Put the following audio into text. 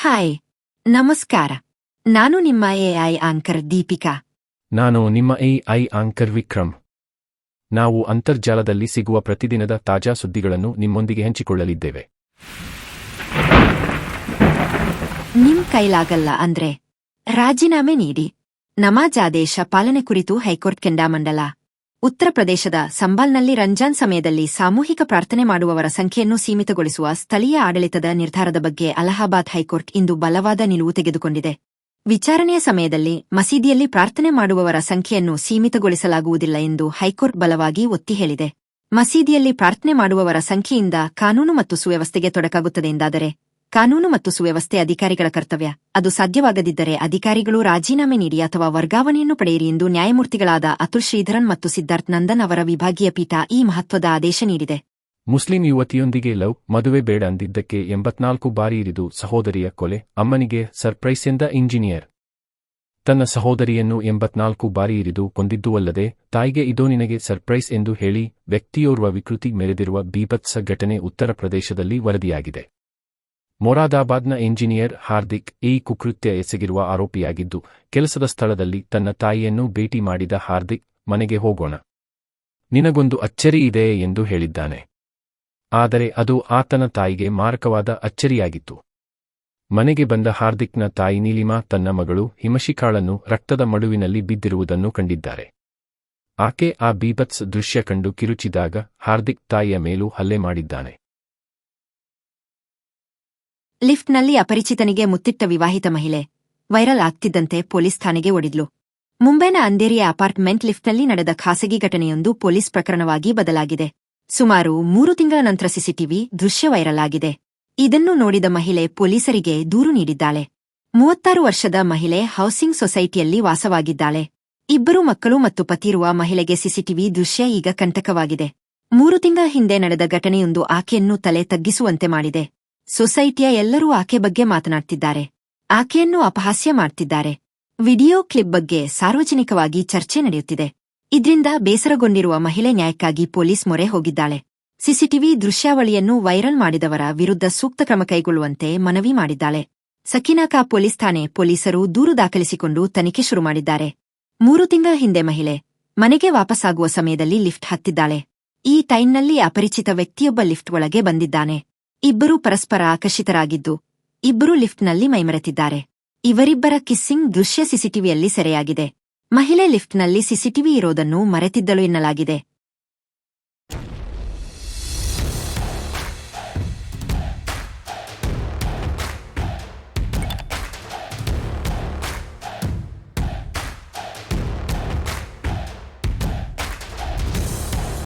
Hi, ನಮಸ್ಕಾರ. ನಾನು ನಿಮ್ಮ ಎಐ ಆಂಕರ್ ದೀಪಿಕಾ. ನಾನು ನಿಮ್ಮ ಎಐ ಆಂಕರ್ ವಿಕ್ರಮ್. ನಾವು ಅಂತರ್ಜಾಲದಲ್ಲಿ ಸಿಗುವ ಪ್ರತಿದಿನದ ತಾಜಾ ಸುದ್ದಿಗಳನ್ನು ನಿಮ್ಮೊಂದಿಗೆ ಹಂಚಿಕೊಳ್ಳಲಿದ್ದೇವೆ. ನಿಮ್ ಕೈಲಾಗಲ್ಲ ಅಂದ್ರೆ ರಾಜೀನಾಮೆ ನೀಡಿ. ನಮಾಜ್ ಆದೇಶ ಪಾಲನೆ ಕುರಿತು ಹೈಕೋರ್ಟ್ ಕೆಂಡಾಮಂಡಲ. ಉತ್ತರ ಪ್ರದೇಶದ ಸಂಬಾಲ್ನಲ್ಲಿ ರಂಜಾನ್ ಸಮಯದಲ್ಲಿ ಸಾಮೂಹಿಕ ಪ್ರಾರ್ಥನೆ ಮಾಡುವವರ ಸಂಖ್ಯೆಯನ್ನು ಸೀಮಿತಗೊಳಿಸುವ ಸ್ಥಳೀಯ ಆಡಳಿತದ ನಿರ್ಧಾರದ ಬಗ್ಗೆ ಅಲಹಾಬಾದ್ ಹೈಕೋರ್ಟ್ ಇಂದು ಬಲವಾದ ನಿಲುವು ತೆಗೆದುಕೊಂಡಿದೆ. ವಿಚಾರಣೆಯ ಸಮಯದಲ್ಲಿ ಮಸೀದಿಯಲ್ಲಿ ಪ್ರಾರ್ಥನೆ ಮಾಡುವವರ ಸಂಖ್ಯೆಯನ್ನು ಸೀಮಿತಗೊಳಿಸಲಾಗುವುದಿಲ್ಲ ಎಂದು ಹೈಕೋರ್ಟ್ ಬಲವಾಗಿ ಒತ್ತಿ ಹೇಳಿದೆ. ಮಸೀದಿಯಲ್ಲಿ ಪ್ರಾರ್ಥನೆ ಮಾಡುವವರ ಸಂಖ್ಯೆಯಿಂದ ಕಾನೂನು ಮತ್ತು ಸುವ್ಯವಸ್ಥೆಗೆ ತೊಡಕಾಗುತ್ತದೆ ಎಂದಾದರೆ ಕಾನೂನು ಮತ್ತು ಸುವ್ಯವಸ್ಥೆ ಅಧಿಕಾರಿಗಳ ಕರ್ತವ್ಯ. ಅದು ಸಾಧ್ಯವಾಗದಿದ್ದರೆ ಅಧಿಕಾರಿಗಳು ರಾಜೀನಾಮೆ ನೀಡಿ ಅಥವಾ ವರ್ಗಾವಣೆಯನ್ನು ಪಡೆಯಿರಿ ಎಂದು ನ್ಯಾಯಮೂರ್ತಿಗಳಾದ ಅತುಲ್ ಶ್ರೀಧರನ್ ಮತ್ತು ಸಿದ್ಧಾರ್ಥ್ ನಂದನ್ ಅವರ ವಿಭಾಗೀಯ ಪೀಠ ಈ ಮಹತ್ವದ ಆದೇಶ ನೀಡಿದೆ. ಮುಸ್ಲಿಂ ಯುವತಿಯೊಂದಿಗೆ ಮದುವೆ ಬೇಡ ಅಂದಿದ್ದಕ್ಕೆ 84 ಬಾರಿ ಇರಿದು ಸಹೋದರಿಯ ಕೊಲೆ. ಅಮ್ಮನಿಗೆ ಸರ್ಪ್ರೈಸ್ ಎಂದ ಇಂಜಿನಿಯರ್ ತನ್ನ ಸಹೋದರಿಯನ್ನು 84 ಬಾರಿ ಇರಿದು ಕೊಂದಿದ್ದುವಲ್ಲದೆ ತಾಯಿಗೆ ಇದೋ ನಿನಗೆ ಸರ್ಪ್ರೈಸ್ ಎಂದು ಹೇಳಿ ವ್ಯಕ್ತಿಯೋರ್ವ ವಿಕೃತಿ ಮೆರೆದಿರುವ ಬೀಭತ್ಸ ಘಟನೆ ಉತ್ತರ ಪ್ರದೇಶದಲ್ಲಿ ವರದಿಯಾಗಿದೆ. ಮೊರಾದಾಬಾದ್ನ ಎಂಜಿನಿಯರ್ ಹಾರ್ದಿಕ್ ಈ ಕುಕೃತ್ಯ ಎಸಗಿರುವ ಆರೋಪಿಯಾಗಿದ್ದು, ಕೆಲಸದ ಸ್ಥಳದಲ್ಲಿ ತನ್ನ ತಾಯಿಯನ್ನು ಭೇಟಿ ಮಾಡಿದ ಹಾರ್ದಿಕ್, ಮನೆಗೆ ಹೋಗೋಣ, ನಿನಗೊಂದು ಅಚ್ಚರಿ ಇದೆ ಎಂದು ಹೇಳಿದ್ದಾನೆ. ಆದರೆ ಅದು ಆತನ ತಾಯಿಗೆ ಮಾರಕವಾದ ಅಚ್ಚರಿಯಾಗಿತ್ತು. ಮನೆಗೆ ಬಂದ ಹಾರ್ದಿಕ್ನ ತಾಯಿ ನೀಲಿಮಾ ತನ್ನ ಮಗಳು ಹಿಮಶಿಕಾಳನ್ನು ರಕ್ತದ ಮಡುವಿನಲ್ಲಿ ಬಿದ್ದಿರುವುದನ್ನು ಕಂಡಿದ್ದಾರೆ. ಆಕೆ ಆ ಬೀಭತ್ಸ ದೃಶ್ಯ ಕಂಡು ಕಿರುಚಿದಾಗ ಹಾರ್ದಿಕ್ ತಾಯಿಯ ಮೇಲೂ ಹಲ್ಲೆ ಮಾಡಿದ್ದಾನೆ. ಲಿಫ್ಟ್ನಲ್ಲಿ ಅಪರಿಚಿತನಿಗೆ ಮುತ್ತಿಟ್ಟ ವಿವಾಹಿತ ಮಹಿಳೆ ವೈರಲ್ ಆಗ್ತಿದ್ದಂತೆ ಪೊಲೀಸ್ ಠಾಣೆಗೆ ಒಡಿದ್ಲು. ಮುಂಬೈನ ಅಂಧೇರಿಯ ಅಪಾರ್ಟ್ಮೆಂಟ್ ಲಿಫ್ಟ್ನಲ್ಲಿ ನಡೆದ ಖಾಸಗಿ ಘಟನೆಯೊಂದು ಪೊಲೀಸ್ ಪ್ರಕರಣವಾಗಿ ಬದಲಾಗಿದೆ. ಸುಮಾರು 3 ತಿಂಗಳ ನಂತರ ಸಿಸಿಟಿವಿ ದೃಶ್ಯ ವೈರಲ್ ಆಗಿದೆ. ಇದನ್ನು ನೋಡಿದ ಮಹಿಳೆ ಪೊಲೀಸರಿಗೆ ದೂರು ನೀಡಿದ್ದಾಳೆ. 36 ವರ್ಷದ ಮಹಿಳೆ ಹೌಸಿಂಗ್ ಸೊಸೈಟಿಯಲ್ಲಿ ವಾಸವಾಗಿದ್ದಾಳೆ. 2 ಮಕ್ಕಳು ಮತ್ತು ಪತಿಯಿರುವ ಮಹಿಳೆಗೆ ಸಿಸಿಟಿವಿ ದೃಶ್ಯ ಈಗ ಕಂಟಕವಾಗಿದೆ. 3 ತಿಂಗಳ ಹಿಂದೆ ನಡೆದ ಘಟನೆಯೊಂದು ಆಕೆಯನ್ನು ತಲೆ ತಗ್ಗಿಸುವಂತೆ ಮಾಡಿದೆ. ಸೊಸೈಟಿಯ ಎಲ್ಲರೂ ಆಕೆ ಬಗ್ಗೆ ಮಾತನಾಡ್ತಿದ್ದಾರೆ, ಆಕೆಯನ್ನು ಅಪಹಾಸ್ಯ ಮಾಡ್ತಿದ್ದಾರೆ. ವಿಡಿಯೋ ಕ್ಲಿಪ್ ಬಗ್ಗೆ ಸಾರ್ವಜನಿಕವಾಗಿ ಚರ್ಚೆ ನಡೆಯುತ್ತಿದೆ. ಇದ್ರಿಂದ ಬೇಸರಗೊಂಡಿರುವ ಮಹಿಳೆ ನ್ಯಾಯಕ್ಕಾಗಿ ಪೊಲೀಸ್ ಮೊರೆ ಹೋಗಿದ್ದಾಳೆ. ಸಿಸಿಟಿವಿ ದೃಶ್ಯಾವಳಿಯನ್ನು ವೈರಲ್ ಮಾಡಿದವರ ವಿರುದ್ಧ ಸೂಕ್ತ ಕ್ರಮ ಕೈಗೊಳ್ಳುವಂತೆ ಮನವಿ ಮಾಡಿದ್ದಾಳೆ. ಸಕಿನಾಕಾ ಪೊಲೀಸ್ ಠಾಣೆ ಪೊಲೀಸರು ದೂರು ದಾಖಲಿಸಿಕೊಂಡು ತನಿಖೆ ಶುರು ಮಾಡಿದ್ದಾರೆ. 3 ತಿಂಗಳ ಹಿಂದೆ ಮಹಿಳೆ ಮನೆಗೆ ವಾಪಸ್ಸಾಗುವ ಸಮಯದಲ್ಲಿ ಲಿಫ್ಟ್ ಹತ್ತಿದ್ದಾಳೆ. ಈ ಟೈಮ್ನಲ್ಲಿ ಅಪರಿಚಿತ ವ್ಯಕ್ತಿಯೊಬ್ಬ ಲಿಫ್ಟ್ ಒಳಗೆ ಬಂದಿದ್ದಾನೆ. 2 ಪರಸ್ಪರ ಆಕರ್ಷಿತರಾಗಿದ್ದು 2 ಲಿಫ್ಟ್ನಲ್ಲಿ ಮೈಮರೆತಿದ್ದಾರೆ. ಇವರಿಬ್ಬರ ಕಿಸ್ಸಿಂಗ್ ದೃಶ್ಯ ಸಿಸಿಟಿವಿಯಲ್ಲಿ ಸೆರೆಯಾಗಿದೆ. ಮಹಿಳೆ ಲಿಫ್ಟ್ನಲ್ಲಿ ಸಿಸಿಟಿವಿ ಇರೋದನ್ನು ಮರೆತಿದ್ದಳು ಎನ್ನಲಾಗಿದೆ.